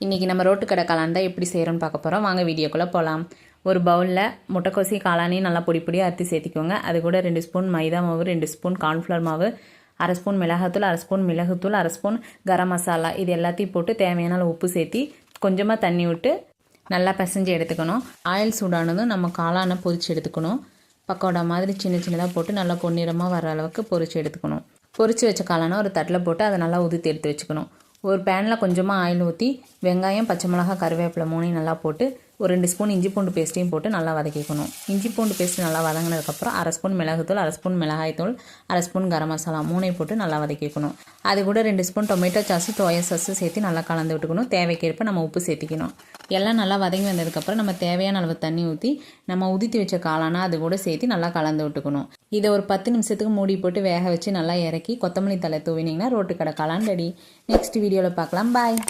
இன்றைக்கி நம்ம ரோட்டு கடை காளான் தான் எப்படி செய்கிறோன்னு பார்க்க போகிறோம். வாங்க வீடியோக்குள்ளே போகலாம். ஒரு பவுலில் முட்டைக்கோசி காளானையும் நல்லா பொடி பொடியாக அறுத்து சேர்த்திக்கோங்க. அது கூட 2 ஸ்பூன் மைதா மாவு, 2 ஸ்பூன் கார்ன்ஃப்ளவர் மாவு, 1/2 ஸ்பூன் மிளகாத்தூள், 1/2 ஸ்பூன் மிளகுத்தூள், 1/2 ஸ்பூன் கரம் மசாலா, இது எல்லாத்தையும் போட்டு தேவையான உப்பு சேர்த்தி கொஞ்சமாக தண்ணி விட்டு நல்லா பிசைஞ்சு எடுத்துக்கணும். ஆயில் சூடானதும் நம்ம காளானை பொரித்து எடுத்துக்கணும். பக்கோடா மாதிரி சின்ன சின்னதாக போட்டு நல்லா பொன்னிறமாக வர அளவுக்கு பொரித்து எடுத்துக்கணும். பொரித்து வச்ச காளானை ஒரு தட்டில் போட்டு அதை நல்லா உதுத்து எடுத்து வச்சுக்கணும். ஒரு பேனில் கொஞ்சமாக ஆயில் ஊற்றி வெங்காயம், பச்சை மிளகாய், கருவேப்பிலை 3 நல்லா போட்டு ஒரு 2 ஸ்பூன் இஞ்சி பூண்டு பேஸ்ட்டையும் போட்டு நல்லா வதக்கிக்கணும். இஞ்சி பூண்டு பேஸ்ட் நல்லா வதங்கினதுக்கப்புறம் 1/2 ஸ்பூன் மிளகுத்தூள், 1/2 ஸ்பூன் மிளகாய்த்தூள், 1/2 ஸ்பூன் கரம் மசாலா 3 போட்டு நல்லா வதக்கிக்கணும். அது கூட 2 spoon tomato sauce, soya sauce சேர்த்து நல்லா கலந்து விட்டுக்கணும். தேவைக்கேற்ப நம்ம உப்பு சேர்த்திக்கணும். எல்லாம் நல்லா வதங்கி வந்ததுக்கப்புறம் நம்ம தேவையான அளவு தண்ணி ஊற்றி நம்ம உதித்து வச்ச காளானா அது கூட சேர்த்து நல்லா கலந்து விட்டுக்கணும். இதை ஒரு 10 நிமிஷத்துக்கு மூடி போட்டு வேக வச்சு நல்லா இறக்கி கொத்தமல்லி தழை தூவினீங்கன்னா ரோட்டு கடை காளான் ரெடி. நெக்ஸ்ட் வீடியோவில் பார்க்கலாம். பாய்.